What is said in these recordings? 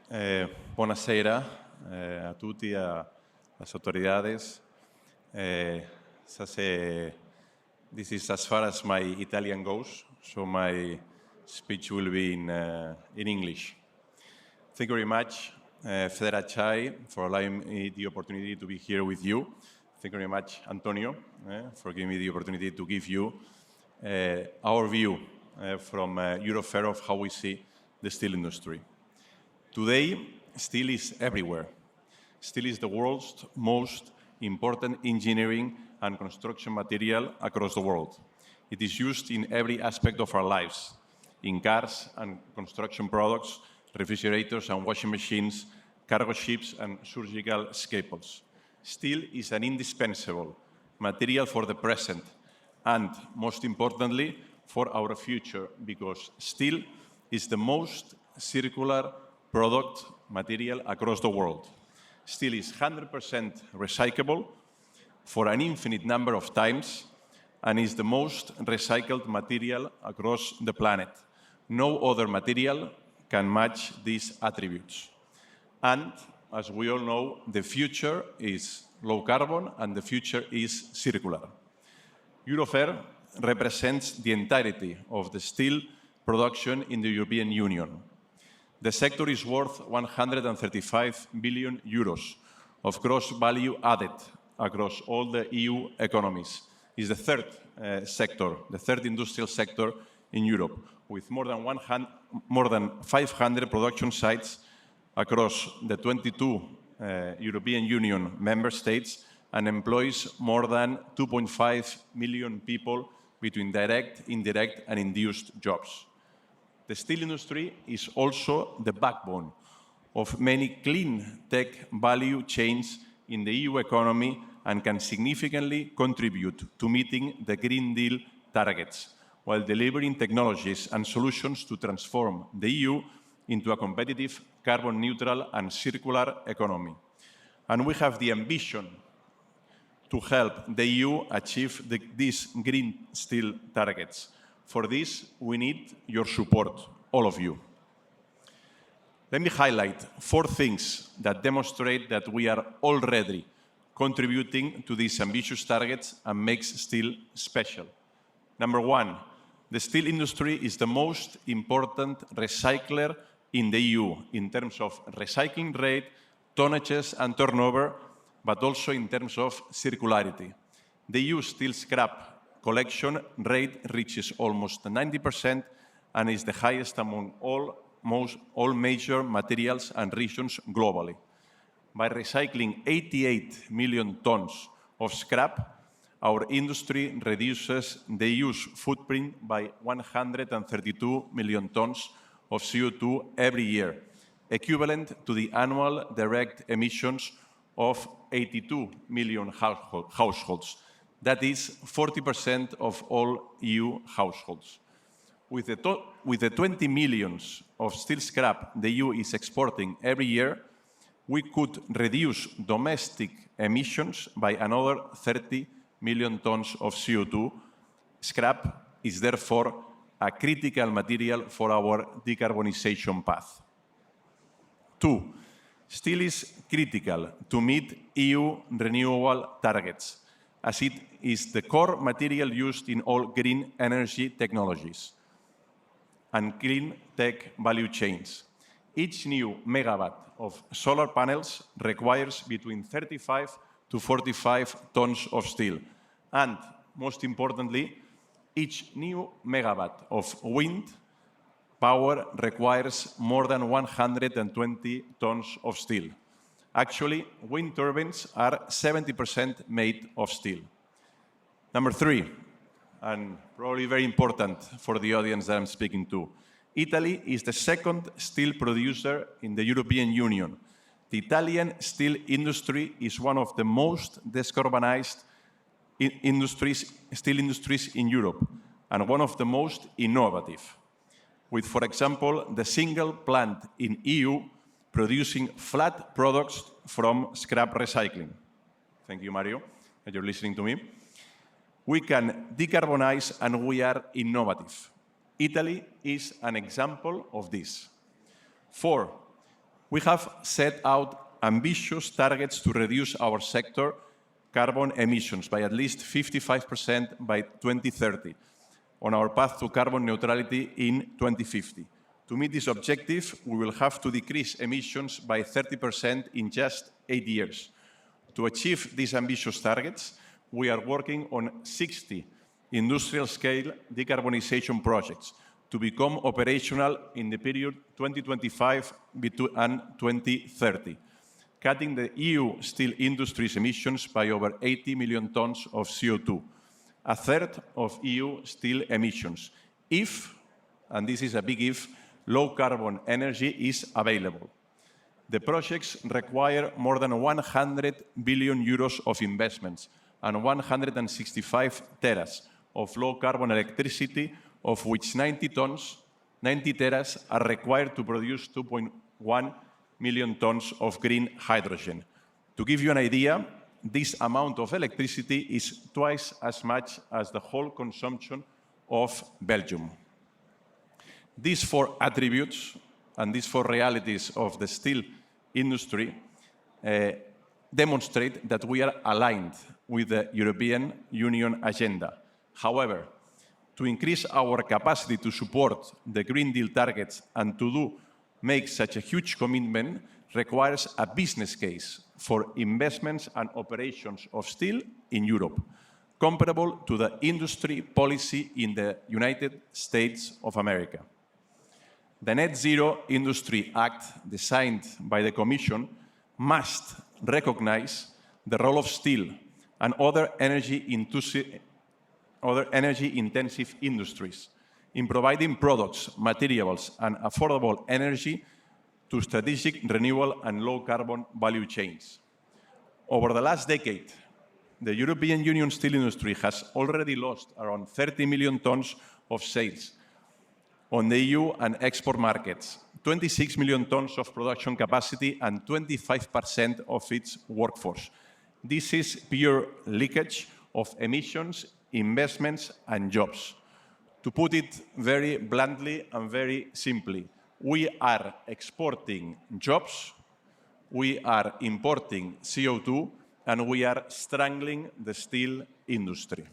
Buonasera a tutti, alle autoridades. This is as far as my Italian goes, so my speech will be in English. Thank you very much, FEDERACCIAI, for allowing me the opportunity to be here with you. Thank you very much, Antonio, for giving me the opportunity to give you our view from Eurofair of how we see the steel industry. Today, steel is everywhere. Steel is the world's most important engineering and construction material across the world. It is used in every aspect of our lives, in cars and construction products, refrigerators and washing machines, cargo ships and surgical scalpels. Steel is an indispensable material for the present and, most importantly, for our future, because steel is the most circular product material across the world. Steel is 100% recyclable for an infinite number of times and is the most recycled material across the planet. No other material can match these attributes. And, as we all know, the future is low carbon and the future is circular. Eurofair represents the entirety of the steel production in the European Union. The sector is worth 135 billion euros of gross value added across all the EU economies. It's the third sector, the third industrial sector in Europe, with more than 500 production sites across the 22 European Union member states and employs more than 2.5 million people between direct, indirect, and induced jobs. The steel industry is also the backbone of many clean tech value chains in the EU economy and can significantly contribute to meeting the Green Deal targets, while delivering technologies and solutions to transform the EU into a competitive, carbon-neutral and circular economy. And we have the ambition to help the EU achieve these green steel targets. For this, we need your support, all of you. Let me highlight 4 things that demonstrate that we are already contributing to these ambitious targets and makes steel special. Number 1, the steel industry is the most important recycler in the EU in terms of recycling rate, tonnages and turnover, but also in terms of circularity. The EU steel scrap collection rate reaches almost 90% and is the highest among all major materials and regions globally. By recycling 88 million tons of scrap, our industry reduces the EU's footprint by 132 million tons of CO2 every year, equivalent to the annual direct emissions of 82 million households. That is 40% of all EU households. With the 20 millions of steel scrap the EU is exporting every year, we could reduce domestic emissions by another 30 million tons of CO2. Scrap is therefore a critical material for our decarbonization path. 2, steel is critical to meet EU renewable targets, as it is the core material used in all green energy technologies and clean tech value chains. Each new megawatt of solar panels requires between 35 to 45 tons of steel. And, most importantly, each new megawatt of wind power requires more than 120 tons of steel. Actually, wind turbines are 70% made of steel. Number 3, and probably very important for the audience that I'm speaking to, Italy is the second steel producer in the European Union. The Italian steel industry is one of the most decarbonized steel industries in Europe and one of the most innovative, with, for example, the single plant in EU producing flat products from scrap recycling. Thank you, Mario, that you're listening to me. We can decarbonize and we are innovative. Italy is an example of this. 4, We have set out ambitious targets to reduce our sector carbon emissions by at least 55% by 2030, on our path to carbon neutrality in 2050. To meet this objective, we will have to decrease emissions by 30% in just 8 years. To achieve these ambitious targets, we are working on 60 industrial-scale decarbonization projects to become operational in the period 2025 and 2030, cutting the EU steel industry's emissions by over 80 million tons of CO2, a third of EU steel emissions, if, and this is a big if, low-carbon energy is available. The projects require more than 100 billion euros of investments and 165 teras of low-carbon electricity, of which 90 teras are required to produce 2.1 million tons of green hydrogen. To give you an idea, this amount of electricity is twice as much as the whole consumption of Belgium. These four attributes and these four realities of the steel industry demonstrate that we are aligned with the European Union agenda. However, to increase our capacity to support the Green Deal targets and to make such a huge commitment requires a business case for investments and operations of steel in Europe, comparable to the industry policy in the United States of America. The Net Zero Industry Act, designed by the Commission, must recognize the role of steel and other energy-intensive industries in providing products, materials, and affordable energy to strategic renewable and low-carbon value chains. Over the last decade, the European Union steel industry has already lost around 30 million tons of sales on the EU and export markets, 26 million tons of production capacity, and 25% of its workforce. This is pure leakage of emissions, investments, and jobs. To put it very bluntly and very simply, we are exporting jobs, we are importing CO2, and we are strangling the steel industry.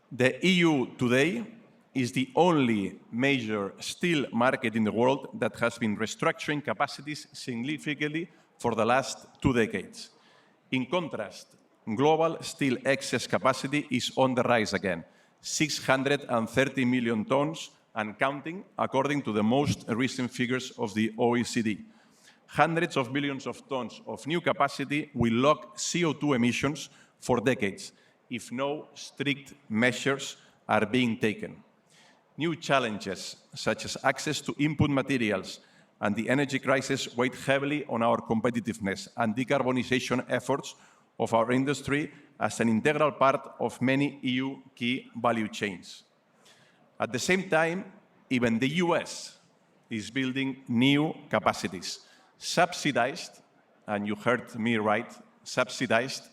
The EU today is the only major steel market in the world that has been restructuring capacities significantly for the last 2 decades. In contrast, global steel excess capacity is on the rise again, 630 million tons and counting, according to the most recent figures of the OECD. Hundreds of billions of tons of new capacity will lock CO2 emissions for decades if no strict measures are being taken. New challenges, such as access to input materials and the energy crisis, weigh heavily on our competitiveness and decarbonization efforts of our industry as an integral part of many EU key value chains. At the same time, even the US is building new capacities, subsidized, and you heard me right, subsidized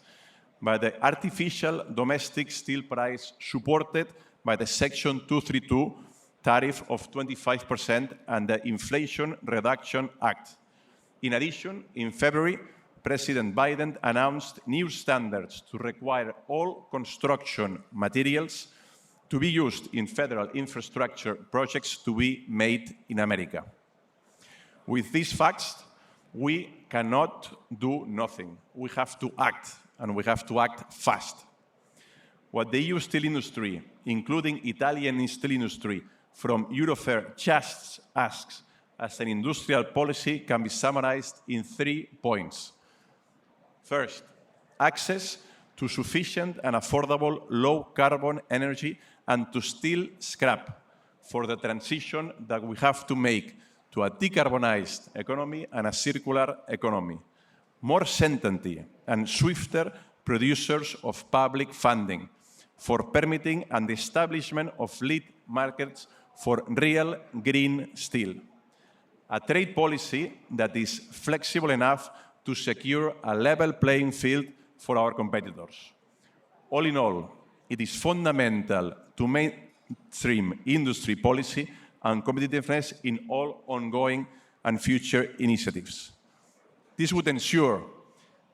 by the artificial domestic steel price supported by the Section 232 tariff of 25% and the Inflation Reduction Act. In addition, in February, President Biden announced new standards to require all construction materials to be used in federal infrastructure projects to be made in America. With these facts, we cannot do nothing. We have to act, and we have to act fast. What the EU steel industry, including Italian steel industry, from Eurofair just asks as an industrial policy can be summarized in 3 points. First, access to sufficient and affordable low-carbon energy and to steel scrap for the transition that we have to make to a decarbonized economy and a circular economy. More certainty and swifter producers of public funding for permitting and the establishment of lead markets for real green steel. A trade policy that is flexible enough to secure a level playing field for our competitors. All in all, it is fundamental to mainstream industry policy and competitiveness in all ongoing and future initiatives. This would ensure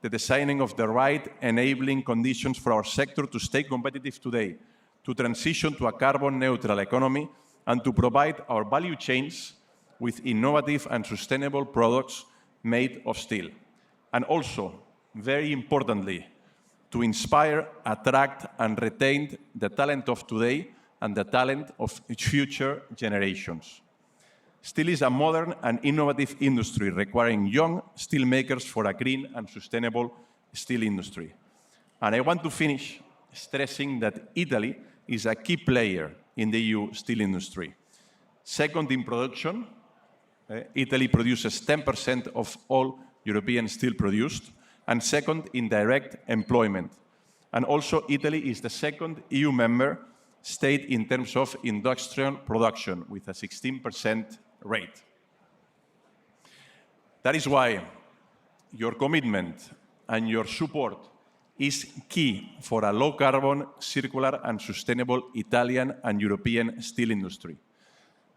the designing of the right enabling conditions for our sector to stay competitive today, to transition to a carbon-neutral economy, and to provide our value chains with innovative and sustainable products made of steel. And also, very importantly, to inspire, attract, and retain the talent of today and the talent of future generations. Steel is a modern and innovative industry requiring young steelmakers for a green and sustainable steel industry. And I want to finish stressing that Italy is a key player in the EU steel industry. Second in production, Italy produces 10% of all European steel produced, and second in direct employment. And also Italy is the second EU member state in terms of industrial production with a 16% rate. That is why your commitment and your support is key for a low-carbon, circular and sustainable Italian and European steel industry.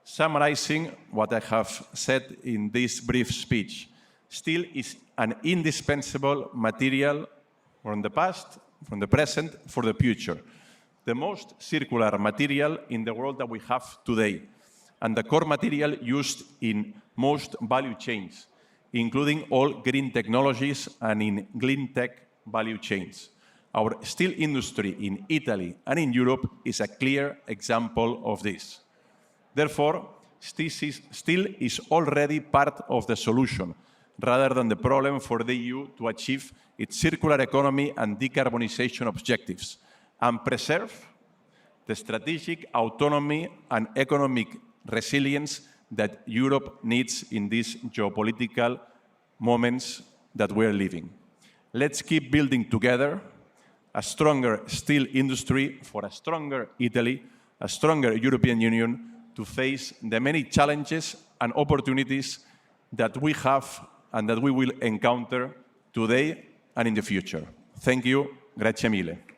Summarizing what I have said in this brief speech, steel is an indispensable material from the past, from the present, for the future. The most circular material in the world that we have today, and the core material used in most value chains, including all green technologies and in clean tech value chains. Our steel industry in Italy and in Europe is a clear example of this. Therefore, steel is already part of the solution, rather than the problem for the EU to achieve its circular economy and decarbonization objectives, and preserve the strategic autonomy and economic resilience that Europe needs in these geopolitical moments that we're living. Let's keep building together a stronger steel industry for a stronger Italy, a stronger European Union to face the many challenges and opportunities that we have and that we will encounter today and in the future. Thank you. Grazie mille.